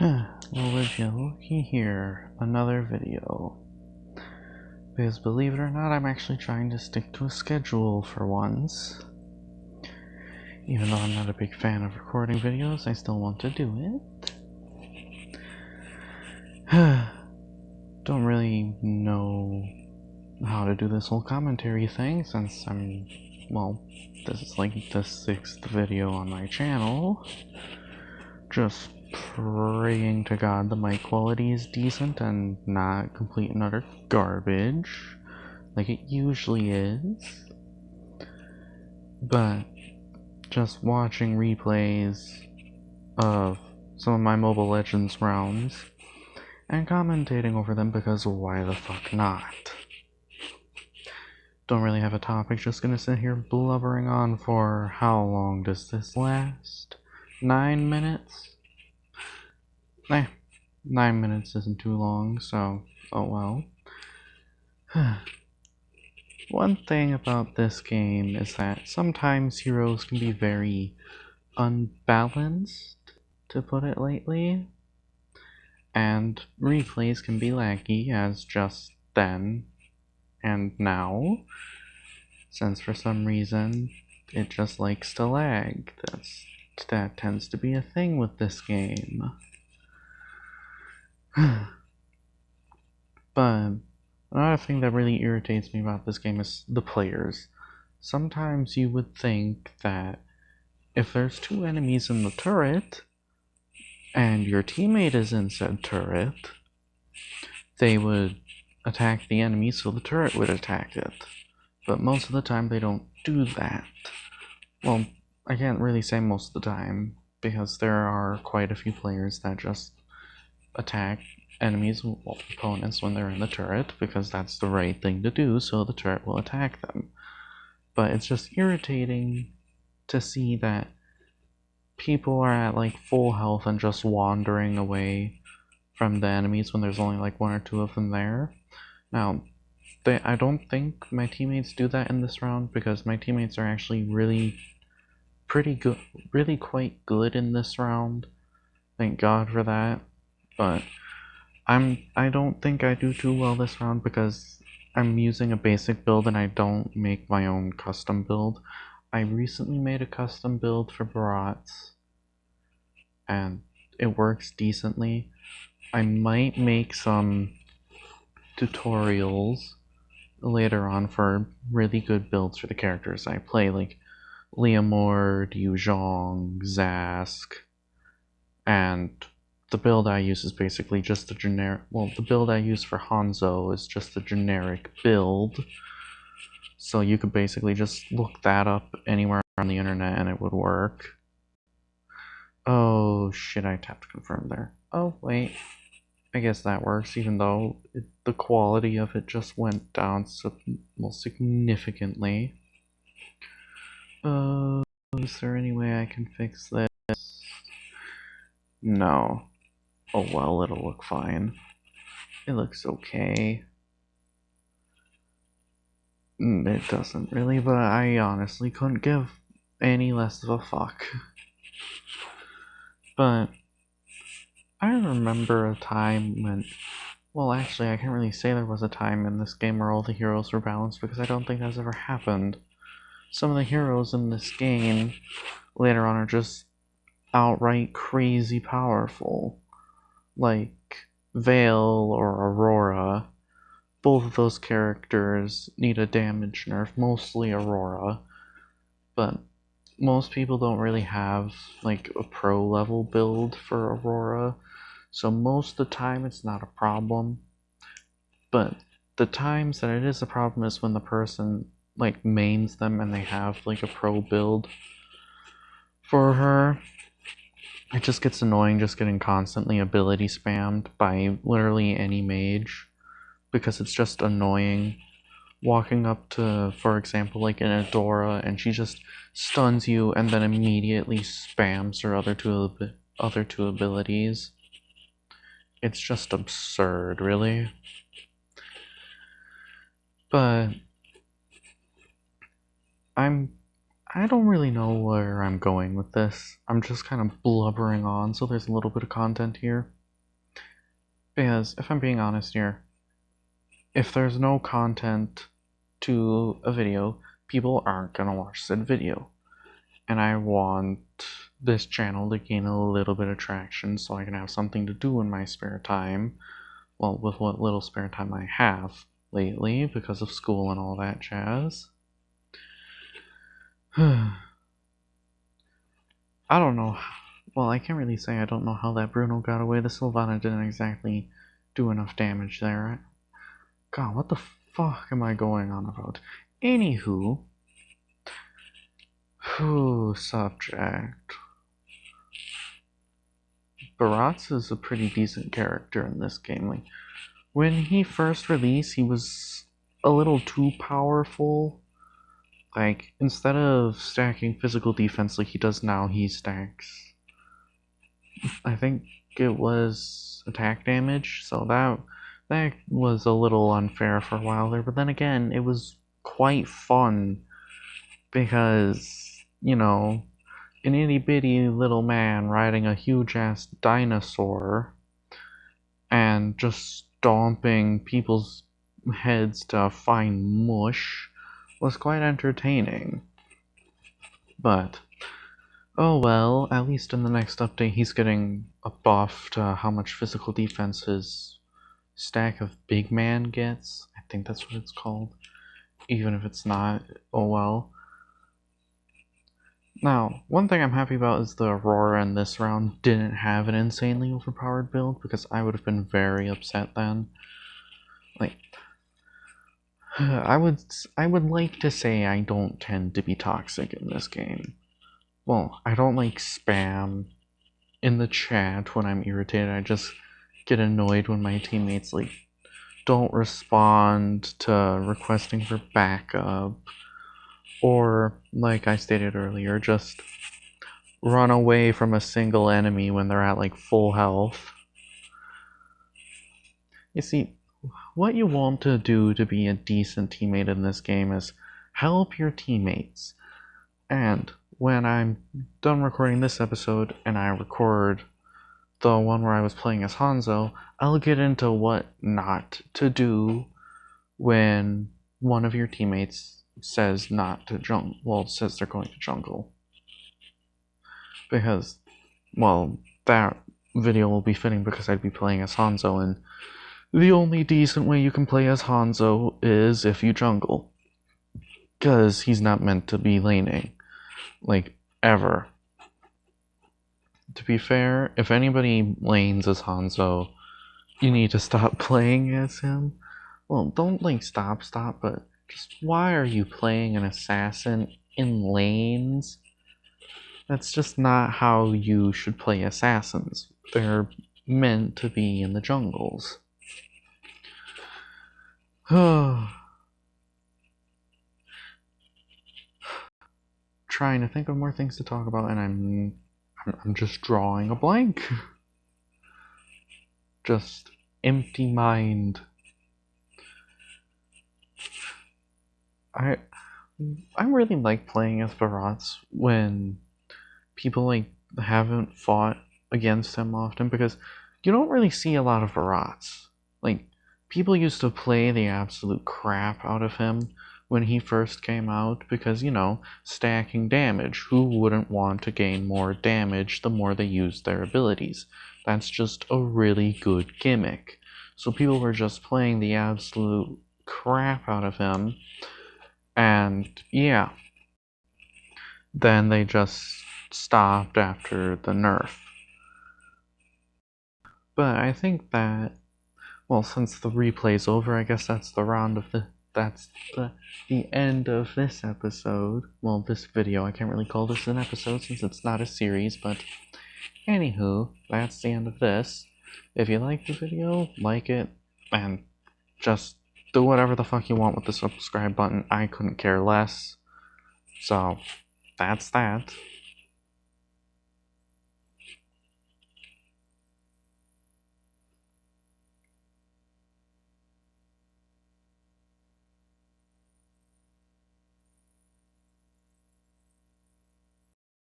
Well, if you're looking here, another video. Because believe it or not, I'm actually trying to stick to a schedule for once. Even though I'm not a big fan of recording videos, I still want to do it. Don't really know how to do this whole commentary thing since this is like the 6th video on my channel. Just praying to God the mic quality is decent and not complete and utter garbage, like it usually is. But just watching replays of some of my Mobile Legends rounds and commentating over them because why the fuck not? Don't really have a topic, just gonna sit here blubbering on for how long does this last? 9 minutes? 9 minutes isn't too long, so oh well. One thing about this game is that sometimes heroes can be very unbalanced, to put it lightly, and replays can be laggy as just then and now, since for some reason it just likes to lag. That tends to be a thing with this game. But another thing that really irritates me about this game is the players. Sometimes you would think that if there's 2 enemies in the turret, and your teammate is in said turret, they would attack the enemy so the turret would attack it. But most of the time they don't do that. Well, I can't really say most of the time, because there are quite a few players that just attack enemies, well, opponents when they're in the turret, because that's the right thing to do, so the turret will attack them. But it's just irritating to see that people are at like full health and just wandering away from the enemies when there's only like 1 or 2 of them there. Now, I don't think my teammates do that in this round, because my teammates are actually really quite good in this round. Thank God for that. But I don't think I do too well this round because I'm using a basic build and I don't make my own custom build. I recently made a custom build for Barats and it works decently. I might make some tutorials later on for really good builds for the characters I play, like Leomord, Yuzhong, Zask, and the build I use is basically just a generic, well, the build I use for Hanzo is just a generic build, so you could basically just look that up anywhere on the internet and it would work. Oh shit, I tapped confirm there. Oh wait, I guess that works, even though the quality of it just went down significantly. Is there any way I can fix this? No. Oh well, it'll look fine. It looks okay. It doesn't really, but I honestly couldn't give any less of a fuck. But I remember a time when, well actually I can't really say there was a time in this game where all the heroes were balanced, because I don't think that's ever happened. Some of the heroes in this game later on are just outright crazy powerful. Like Veil or Aurora. Both of those characters need a damage nerf, mostly Aurora, but most people don't really have like a pro level build for Aurora, so most of the time it's not a problem. But the times that it is a problem is when the person like mains them and they have like a pro build for her. It just gets annoying just getting constantly ability spammed by literally any mage, because it's just annoying walking up to, for example, like an Adora, and she just stuns you and then immediately spams her other two abilities. It's just absurd, really. But I don't really know where I'm going with this. I'm just kind of blubbering on, so there's a little bit of content here. Because, if I'm being honest here, if there's no content to a video, people aren't gonna watch said video. And I want this channel to gain a little bit of traction so I can have something to do in my spare time. Well, with what little spare time I have lately because of school and all that jazz. I don't know. Well, I can't really say I don't know how that Bruno got away. The Sylvana didn't exactly do enough damage there. God, what the fuck am I going on about? Anywho. Subject. Barats is a pretty decent character in this game. Like, when he first released, he was a little too powerful. Like, instead of stacking physical defense like he does now, he stacks, I think it was attack damage, so that was a little unfair for a while there, but then again, it was quite fun, because, you know, an itty-bitty little man riding a huge-ass dinosaur, and just stomping people's heads to fine mush, was quite entertaining. But, oh well, at least in the next update he's getting a buff to how much physical defense his stack of Big Man gets. I think that's what it's called. Even if it's not, oh well. Now, one thing I'm happy about is the Aurora in this round didn't have an insanely overpowered build, because I would have been very upset then. Like, I would like to say I don't tend to be toxic in this game. Well, I don't like spam in the chat when I'm irritated. I just get annoyed when my teammates like don't respond to requesting for backup, or like I stated earlier, just run away from a single enemy when they're at like full health. You see, what you want to do to be a decent teammate in this game is help your teammates. And when I'm done recording this episode and I record the one where I was playing as Hanzo, I'll get into what not to do when one of your teammates says not to jungle. Well, says they're going to jungle. Because, well, that video will be fitting because I'd be playing as Hanzo, and the only decent way you can play as Hanzo is if you jungle. Because he's not meant to be laning. Like, ever. To be fair, if anybody lanes as Hanzo, you need to stop playing as him. Well, don't like stop, but just why are you playing an assassin in lanes? That's just not how you should play assassins. They're meant to be in the jungles. Trying to think of more things to talk about, and I'm just drawing a blank. Just empty mind. I really like playing as Barats when people like haven't fought against him often, because you don't really see a lot of Barats. Like, people used to play the absolute crap out of him when he first came out, because, you know, stacking damage. Who wouldn't want to gain more damage the more they use their abilities? That's just a really good gimmick. So people were just playing the absolute crap out of him, and yeah. Then they just stopped after the nerf. But I think that, well, since the replay's over, I guess that's the end of this episode. Well, this video. I can't really call this an episode since it's not a series, but anywho, that's the end of this. If you like the video, like it, and just do whatever the fuck you want with the subscribe button. I couldn't care less. So, that's that.